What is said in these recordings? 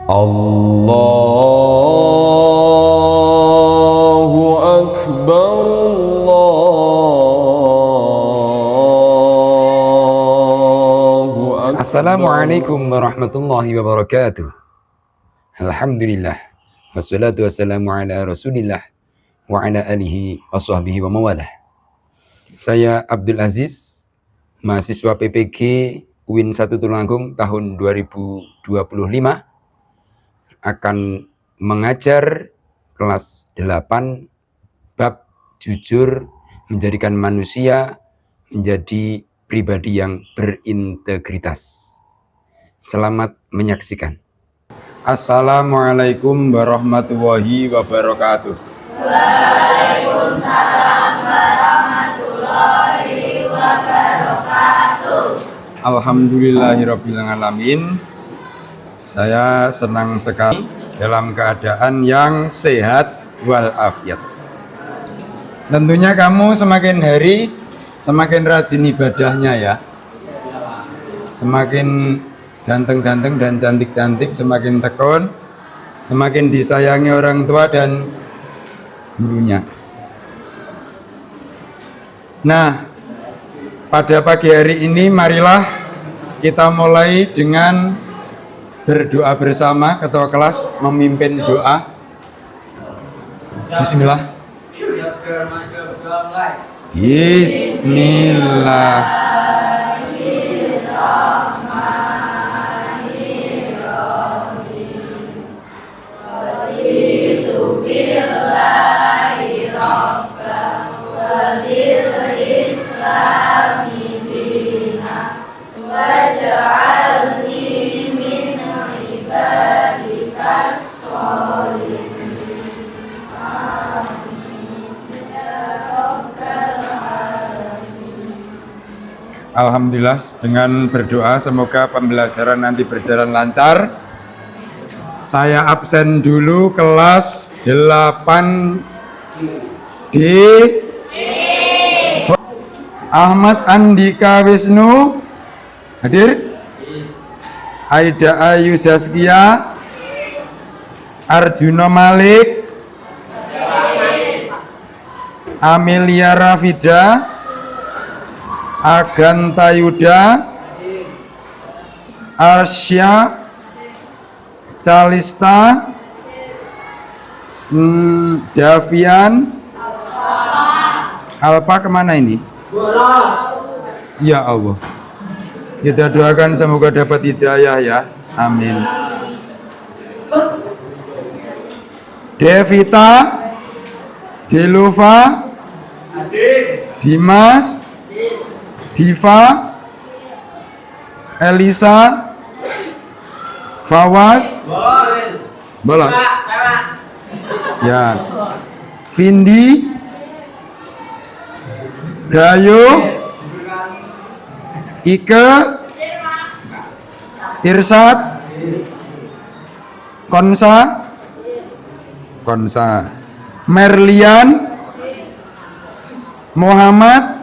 Allahu Akbar, Allahu Akbar. Assalamualaikum warahmatullahi wabarakatuh. Alhamdulillah, wassalatu wassalamu ala rasulillah wa ala alihi wa sahbihi wa mawalah. Saya Abdul Aziz, mahasiswa PPG UIN 1 Tulungagung tahun 2025, akan mengajar kelas 8 bab jujur menjadikan manusia menjadi pribadi yang berintegritas. Selamat menyaksikan. Assalamualaikum warahmatullahi wabarakatuh. Waalaikumsalam warahmatullahi wabarakatuh. Alhamdulillahirabbil alamin. Saya senang sekali dalam keadaan yang sehat walafiat. Tentunya kamu semakin hari semakin rajin ibadahnya ya. Semakin ganteng-ganteng dan cantik-cantik, semakin tekun, semakin disayangi orang tua dan gurunya. Nah, pada pagi hari ini marilah kita mulai dengan berdoa bersama. Ketua kelas memimpin doa. Bismillah. Bismillah. Alhamdulillah, dengan berdoa semoga pembelajaran nanti berjalan lancar. Saya absen dulu kelas 8D. Ahmad Andika Wisnu hadir. Aida Ayu Zaskia, Arjuna Malik, Amelia Rafida, Aganta Yuda, Arsya, Calista, Davian, Alpa kemana ini? Ya Allah, kita doakan semoga dapat hidayah ya, amin. Devita, Deluva, Dimas, Diva, Elisa, Fawas, Balas, ya, Vindi, Gayo, Ike, Irsad, Konsa, Merlian, Muhammad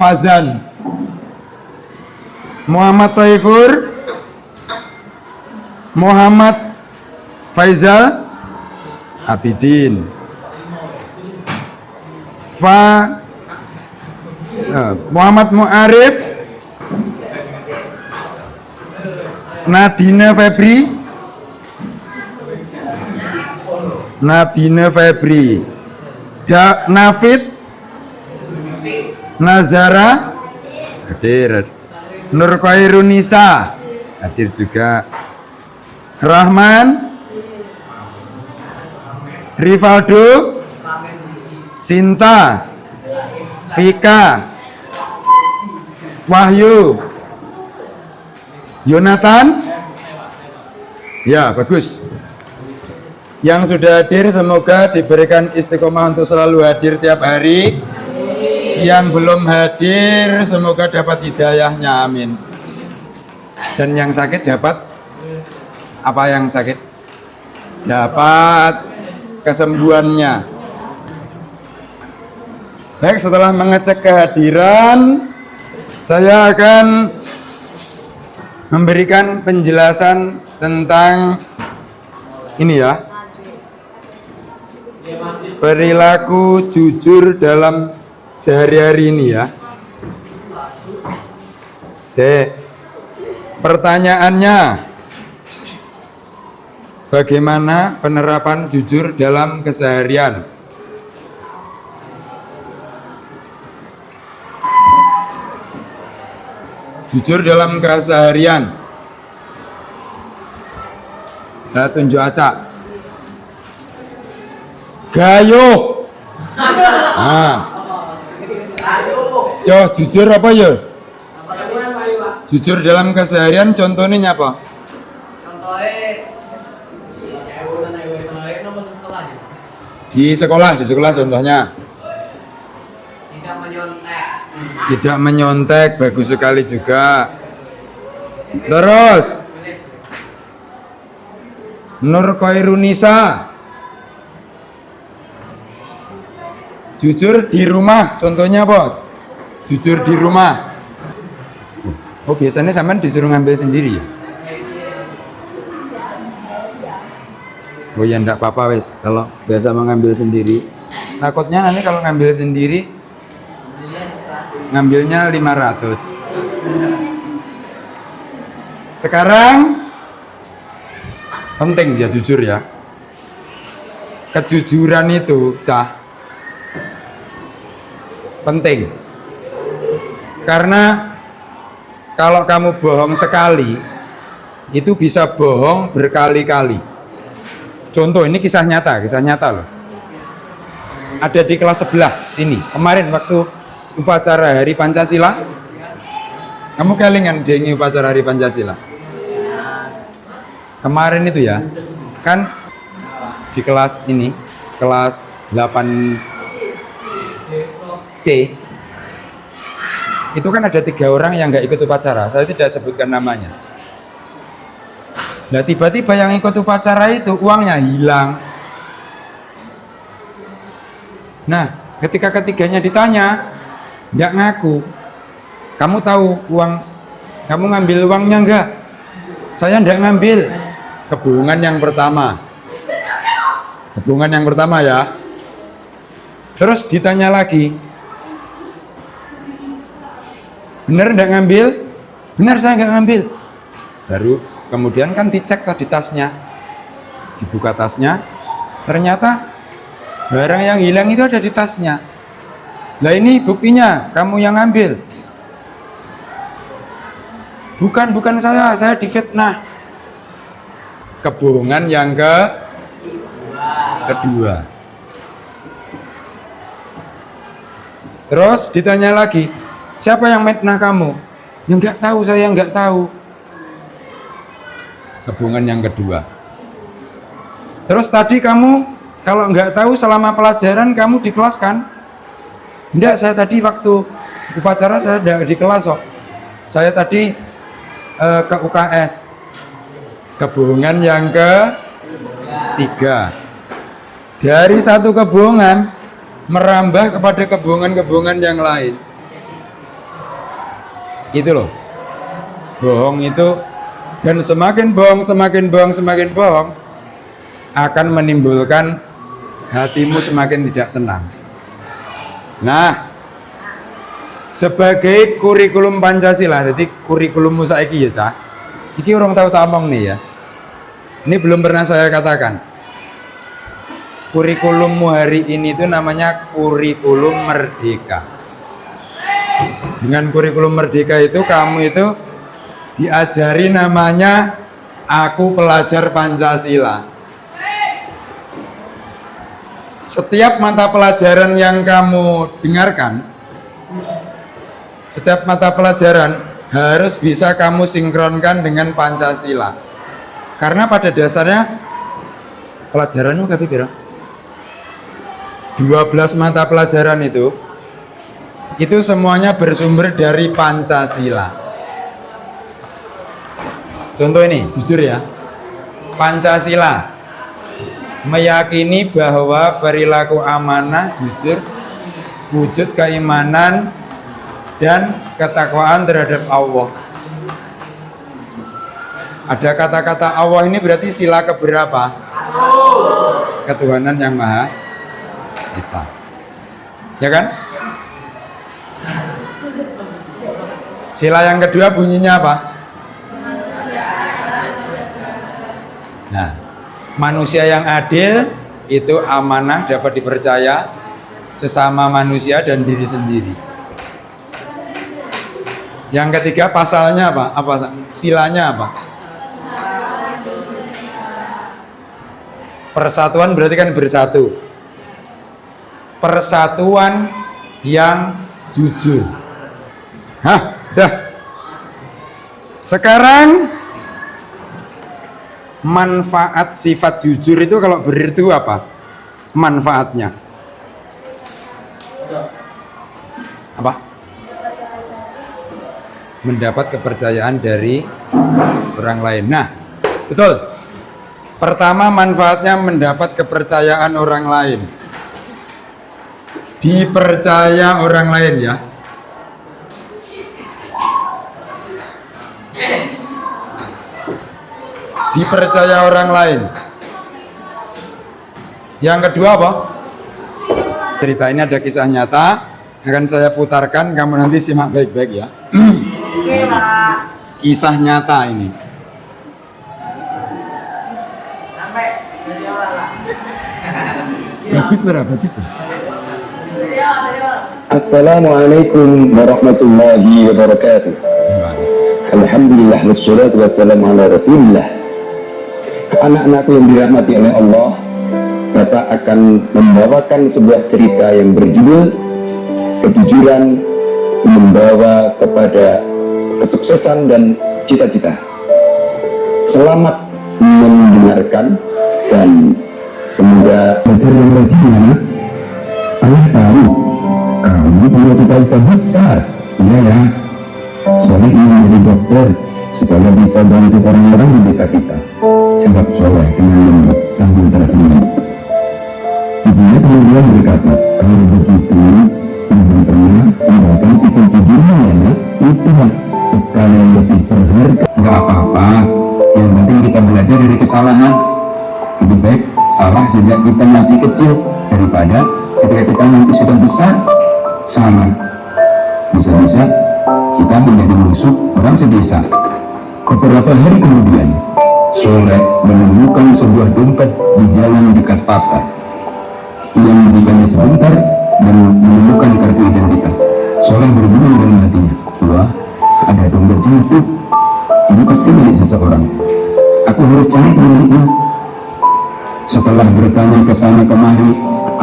Fazan, Muhammad Taifur, Muhammad Faizal, Abidin, Muhammad Mu'arif, Nadine Febri, Nafid, Nazara hadir, Nur Khairunisa hadir juga, Rahman, Rivaldo, Sinta, Vika, Wahyu, Yonatan, ya bagus. Yang sudah hadir semoga diberikan istiqomah untuk selalu hadir tiap hari. Yang belum hadir semoga dapat hidayahnya, amin. Dan yang sakit dapat apa? Yang sakit dapat kesembuhannya. Baik, setelah mengecek kehadiran, saya akan memberikan penjelasan tentang ini ya, perilaku jujur dalam sehari-hari ini ya. Pertanyaannya, bagaimana penerapan jujur dalam keseharian? Jujur dalam keseharian. Saya tunjuk acak. Gayo. Nah. Yo, jujur apa yo? Jujur dalam keseharian contohnya apa? Di sekolah contohnya. Tidak menyontek, bagus sekali juga. Terus Nur Khairunisa, jujur di rumah, contohnya apa? Jujur di rumah. Oh, biasanya sampean disuruh ngambil sendiri ya? Oh ya, enggak apa-apa wes, kalau biasa mengambil sendiri. Takutnya nanti kalau ngambil sendiri ngambilnya 500. Sekarang penting dia jujur ya. Kejujuran itu penting. Karena kalau kamu bohong sekali, itu bisa bohong berkali-kali. Contoh, ini kisah nyata loh. Ada di kelas sebelah sini. Kemarin waktu upacara Hari Pancasila, kamu kelingan dengi upacara Hari Pancasila? Kemarin itu ya, kan di kelas ini, kelas 8C, itu kan ada 3 orang yang nggak ikut upacara. Saya tidak sebutkan namanya. Nah, tiba-tiba yang ikut upacara itu uangnya hilang. Nah, ketika ketiganya ditanya, nggak ngaku. Kamu tahu uang, kamu ngambil uangnya enggak? Saya nggak ngambil. Kebohongan yang pertama. Kebohongan yang pertama ya. Terus ditanya lagi, bener nggak ngambil? Bener, saya nggak ngambil. Baru kemudian kan dicek di tasnya, dibuka tasnya, ternyata barang yang hilang itu ada di tasnya. Lah ini buktinya kamu yang ngambil. Bukan saya difitnah. Kebohongan yang kedua. Terus ditanya lagi, siapa yang fitnah kamu? Ya nggak tahu, saya nggak tahu. Kebohongan yang kedua. Terus tadi kamu kalau nggak tahu selama pelajaran kamu di kelas kan? Enggak, saya tadi waktu upacara saya ada di kelas kok. Saya tadi ke UKS. Kebohongan yang ketiga. Dari satu kebohongan merambah kepada kebohongan-kebohongan yang lain. Itu loh. Bohong itu, dan semakin bohong akan menimbulkan hatimu semakin tidak tenang. Nah, sebagai kurikulum Pancasila, jadi kurikulummu saiki ya cah. Iki orang tahu tak omong nih ya. Ini belum pernah saya katakan. Kurikulummu hari ini itu namanya kurikulum merdeka. Dengan kurikulum merdeka itu kamu itu diajari namanya aku pelajar Pancasila. Setiap mata pelajaran yang kamu dengarkan, setiap mata pelajaran harus bisa kamu sinkronkan dengan Pancasila. Karena pada dasarnya pelajaranmu kayak piro? 12 mata pelajaran itu semuanya bersumber dari Pancasila. Contoh ini, jujur ya. Pancasila meyakini bahwa perilaku amanah, jujur, wujud keimanan dan ketakwaan terhadap Allah. Ada kata-kata Allah ini berarti sila keberapa? Ketuhanan yang Maha Esa. Ya kan? Sila yang kedua bunyinya apa? Nah, manusia yang adil itu amanah, dapat dipercaya sesama manusia dan diri sendiri. Yang ketiga pasalnya apa? Silanya apa? Persatuan berarti kan bersatu. Persatuan yang jujur. Hah, dah. Sekarang manfaat sifat jujur itu kalau benar itu apa? Manfaatnya apa? Mendapat kepercayaan dari orang lain. Nah, betul. Pertama, manfaatnya mendapat kepercayaan orang lain. Dipercaya orang lain ya. Dipercaya orang lain. Yang kedua apa? Cerita ini ada kisah nyata, akan saya putarkan, kamu nanti simak baik-baik ya. Kisah nyata ini. Bagus berapa? Bagus. Assalamualaikum warahmatullahi wabarakatuh. Alhamdulillah wassalatu wassalamu ala rasulillah. Anak-anakku yang dirahmati oleh Allah, Bapak akan membawakan sebuah cerita yang berjudul kejujuran membawa kepada kesuksesan dan cita-cita. Selamat mendengarkan dan semoga belajar yang rajin ya. Ayah tahu kamu punya cita-cita besar, iya ya. Soleh ingin menjadi dokter supaya bisa bantu orang-orang di desa kita. Sebab Soleh dengan lembut sambil tersenyum. Ibunya kemudian berkata, kalau begitu ibu pernah membawakan sifat jujurnya ya nak. Itulah bekal yang lebih berharga. Gak apa-apa, yang penting kita belajar dari kesalahan. Lebih baik salah sejak kita masih kecil daripada ketika kita nanti sudah besar salah. Bisa-bisa kita menjadi musuh orang sedesa. Beberapa hari kemudian, Soleh menemukan sebuah dompet di jalan dekat pasar. Ia membukanya sebentar dan menemukan kartu identitas. Soleh berbunyi dalam hatinya, wah, ada dompet itu. Ini pasti milik seseorang. Aku harus cari pemiliknya. Setelah bertanya ke sana kemari,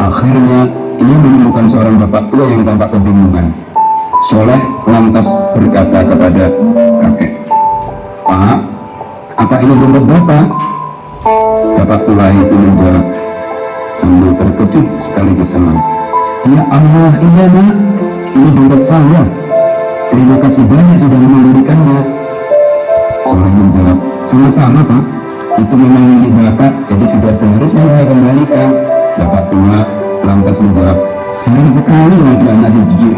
akhirnya ia menemukan seorang bapak tua yang tampak kebingungan. Soleh lantas berkata kepada kakek, Pak, apa ini dompet Bapak? Bapak tua itu menjawab sambil terkejut sekaligus senang. Ya Allah, iya nak, ini dompet saya. Terima kasih banyak sudah memberikannya. Soleh menjawab, sama-sama Pak. Itu memang milik Bapak, jadi sudah seharusnya saya kembalikan. Bapak tua lantas menjawab, jarang sekali lagi anak si jujur.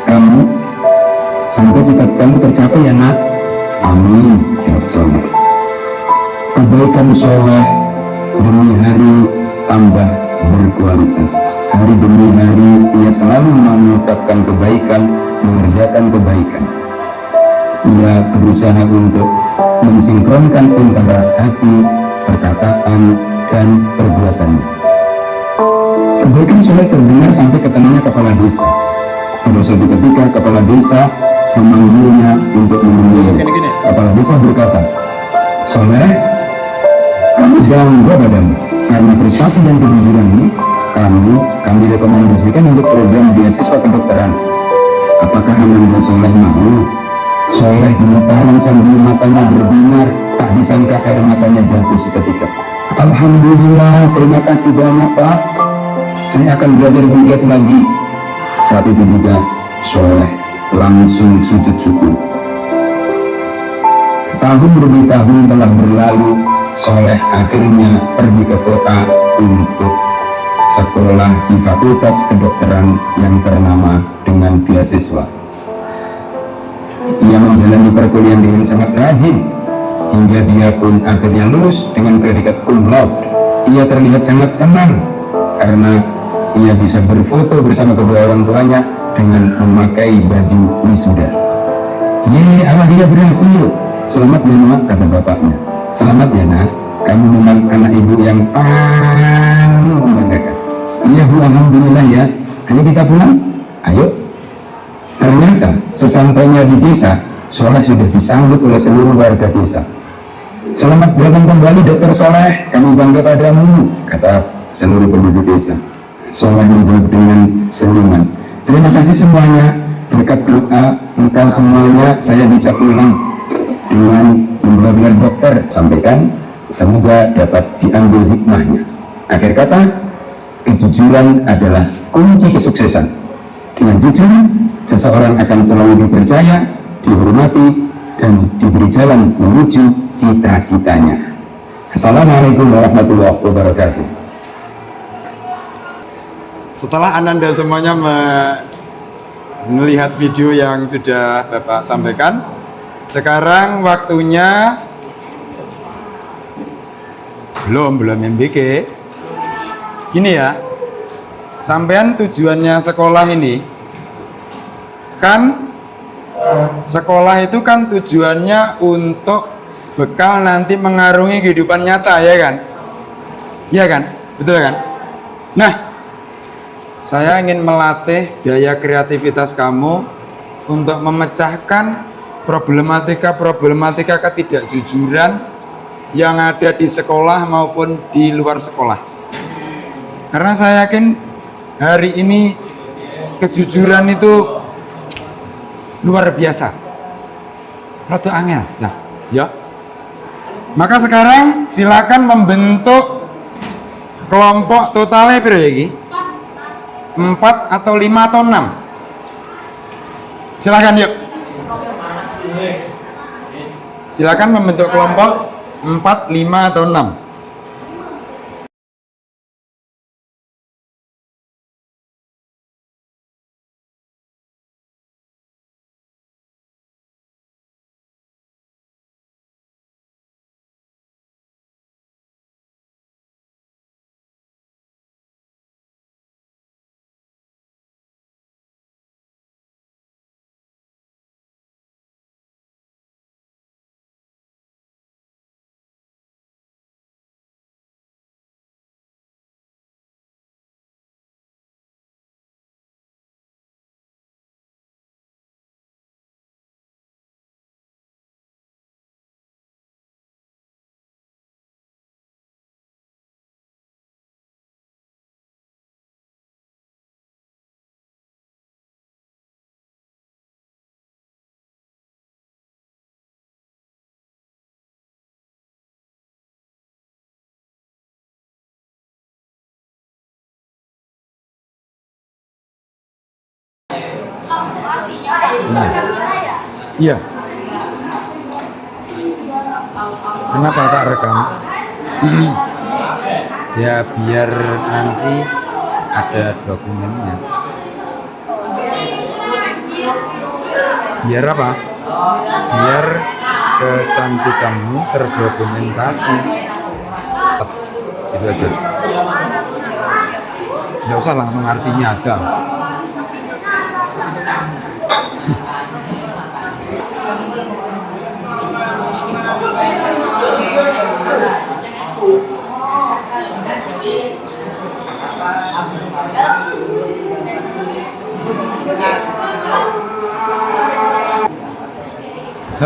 Kamu sampai cita-citamu tercapai ya nak. Amin, jawab Soleh. Kebaikan Soleh demi hari tambah berkualitas. Hari demi hari ia selalu mengucapkan kebaikan, mengerjakan kebaikan. Ia berusaha untuk mensinkronkan antara hati, perkataan, dan perbuatannya. Kebaikan Soleh terdengar sampai ke telinga kepala desa. Pada suatu ketika kepala desa memanggilnya untuk menemui. Kepala desa berkata, Soleh, kamu bangga padamu karena prestasi dan kejujuranmu. Kami rekomendasikan untuk program beasiswa kedokteran. Apakah Anda Soleh mau? Soleh gemetaran sambil matanya berbinar, tak disangka air matanya jatuh seketika. Alhamdulillah, terima kasih banyak Pak. Saya akan belajar giat lagi. Saat itu juga Soleh langsung sujud syukur. Tahun demi tahun telah berlalu. Soleh akhirnya pergi ke kota untuk sekolah di fakultas kedokteran yang ternama dengan beasiswa. Ia menjalani perkuliahan dengan sangat rajin. hingga dia pun akhirnya lulus dengan predikat cum laude. Ia terlihat sangat senang karena ia bisa berfoto bersama kedua orang tuanya dengan memakai baju wisuda. Ye, anak dia berhasil. Selamat ya nak, kata bapaknya. Selamat ya nak, kamu memang anak ibu yang paling membanggakan. Iya bu, alhamdulillah ya. Ayo kita pulang, ayo. Ternyata sesampainya di desa, Soleh sudah disambut oleh seluruh warga desa. Selamat datang kembali Dokter Soleh, kami bangga padamu, kata seluruh penduduk desa. Soleh menjawab dengan senyuman. Terima kasih semuanya, berkat doa engkau semuanya saya bisa pulang dengan membawa gelar dokter. Sampaikan, semoga dapat diambil hikmahnya. Akhir kata, kejujuran adalah kunci kesuksesan. Dengan jujur, seseorang akan selalu dipercaya, dihormati, dan diberi jalan menuju cita-citanya. Assalamualaikum warahmatullahi wabarakatuh. Setelah Ananda semuanya melihat video yang sudah Bapak sampaikan, sekarang waktunya belum MBK. Gini ya, sampean tujuannya sekolah ini kan, sekolah itu kan tujuannya untuk bekal nanti mengarungi kehidupan nyata, ya kan? Iya kan? Betul kan? Nah, saya ingin melatih daya kreativitas kamu untuk memecahkan problematika ketidakjujuran yang ada di sekolah maupun di luar sekolah. Karena saya yakin hari ini kejujuran itu luar biasa. Rada angel, ya. Maka sekarang silakan membentuk kelompok totalnya berapa ya? 4 atau 5 atau 6. Silakan yuk. Silakan membentuk kelompok 4, 5 atau 6. Iya. Kenapa tak rekam? Ya biar nanti ada dokumennya. Biar apa? Biar kecantikanmu terdokumentasi. Itu aja. Nggak usah langsung artinya aja.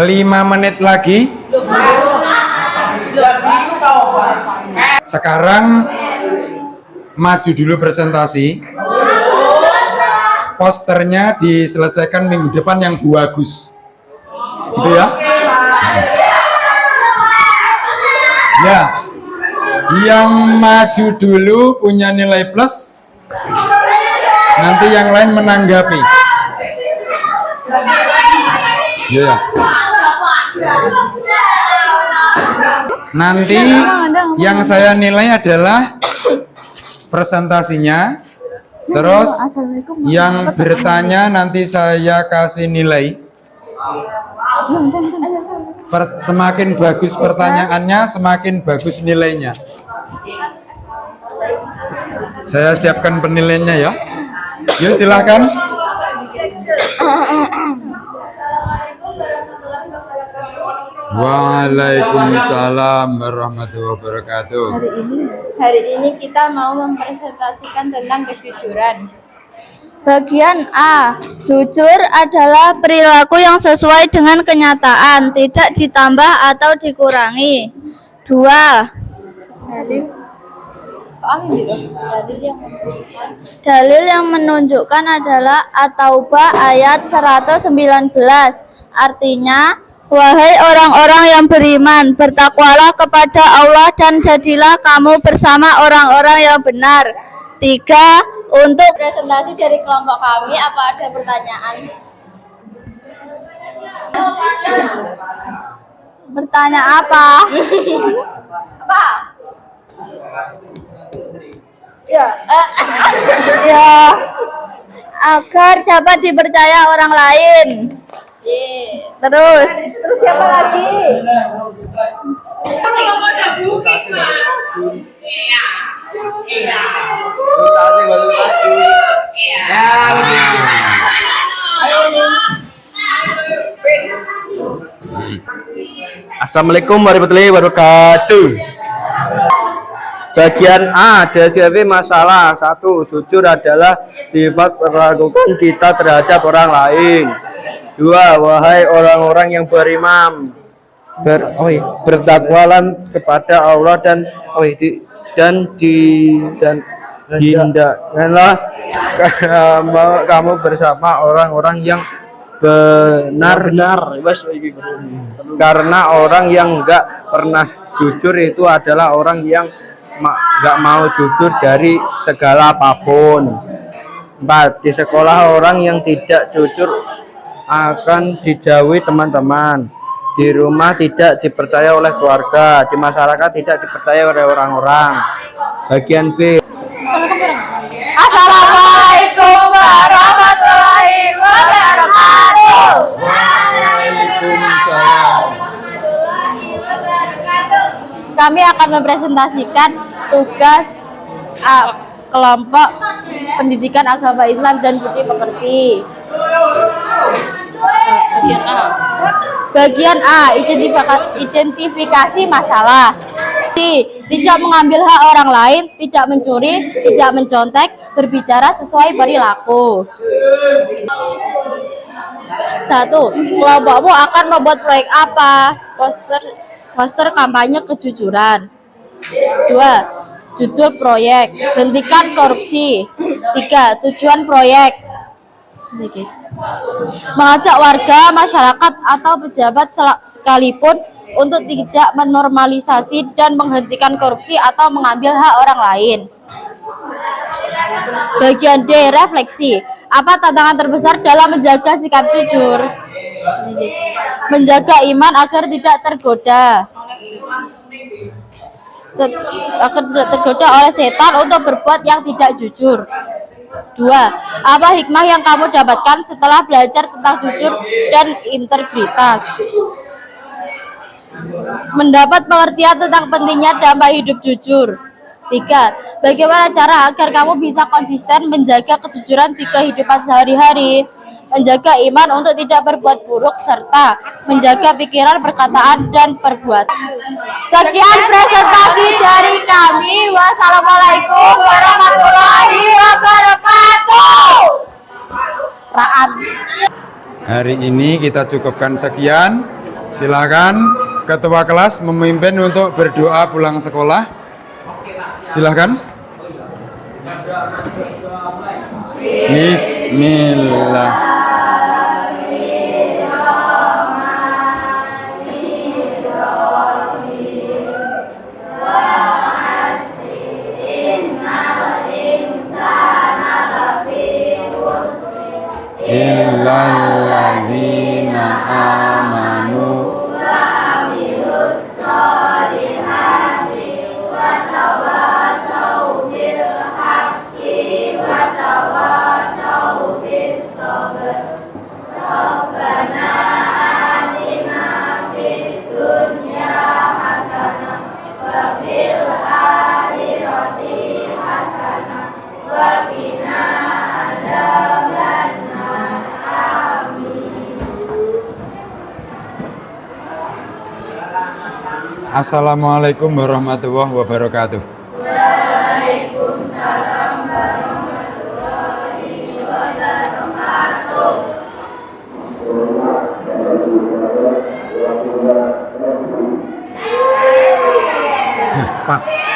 Lima menit lagi. Sekarang maju dulu presentasi. Posternya diselesaikan minggu depan yang bagus. Gitu ya. Ya. Yang maju dulu punya nilai plus. Nanti yang lain menanggapi. Ya. Nanti yang saya nilai adalah presentasinya. Terus yang bertanya nanti saya kasih nilai. Semakin bagus pertanyaannya, semakin bagus nilainya. Saya siapkan penilaiannya ya. Yuk silahkan. Waalaikumsalam warahmatullahi wabarakatuh. Hari ini kita mau mempresentasikan tentang kejujuran. Bagian A. Jujur adalah perilaku yang sesuai dengan kenyataan, tidak ditambah atau dikurangi. 2. Dalil yang menunjukkan adalah At-Taubah ayat 119. Artinya, wahai orang-orang yang beriman, bertakwalah kepada Allah dan jadilah kamu bersama orang-orang yang benar. 3. Untuk presentasi dari kelompok kami, apa ada pertanyaan? Bertanya apa? Apa? Ya. Ya. Agar dapat dipercaya orang lain. Terus siapa lagi? Assalamualaikum warahmatullahi wabarakatuh. Bagian A, deskripsi masalah. 1. Jujur adalah sifat perlakuan kita terhadap orang lain. 2. Wahai orang-orang yang beriman, bertakwalah kepada Allah dan hindaklah kamu bersama orang-orang yang benar. Karena orang yang enggak pernah jujur itu adalah orang yang enggak mau jujur dari segala apapun. 4. Di sekolah orang yang tidak jujur akan dijauhi teman-teman. Di rumah tidak dipercaya oleh keluarga. Di masyarakat tidak dipercaya oleh orang-orang. Bagian B. Assalamualaikum warahmatullahi wabarakatuh. Waalaikumsalam. Kami akan mempresentasikan tugas kelompok pendidikan agama Islam dan budi pekerti. Bagian A, identifikasi masalah. Tidak mengambil hak orang lain, tidak mencuri, tidak mencontek, berbicara sesuai perilaku. 1. Kelompokmu akan membuat proyek apa? Poster kampanye kejujuran. 2. Judul proyek, hentikan korupsi. 3. Tujuan proyek, mengajak warga, masyarakat, atau pejabat sekalipun untuk tidak menormalisasi dan menghentikan korupsi atau mengambil hak orang lain. Bagian D, refleksi. Apa tantangan terbesar dalam menjaga sikap jujur? Menjaga iman agar tidak tergoda. Oleh setan untuk berbuat yang tidak jujur. 2. Apa hikmah yang kamu dapatkan setelah belajar tentang jujur dan integritas? Mendapat pengertian tentang pentingnya dampak hidup jujur. 3. Bagaimana cara agar kamu bisa konsisten menjaga kejujuran di kehidupan sehari-hari, menjaga iman untuk tidak berbuat buruk, serta menjaga pikiran, perkataan, dan perbuatan. Sekian presentasi dari kami. Wassalamualaikum warahmatullahi wabarakatuh. Hari ini kita cukupkan sekian. Silakan ketua kelas memimpin untuk berdoa pulang sekolah. Silakan. Bismillah. Illalladzina amanu Wa tawassaw bis sabr. Assalamualaikum warahmatullahi wabarakatuh. Pas.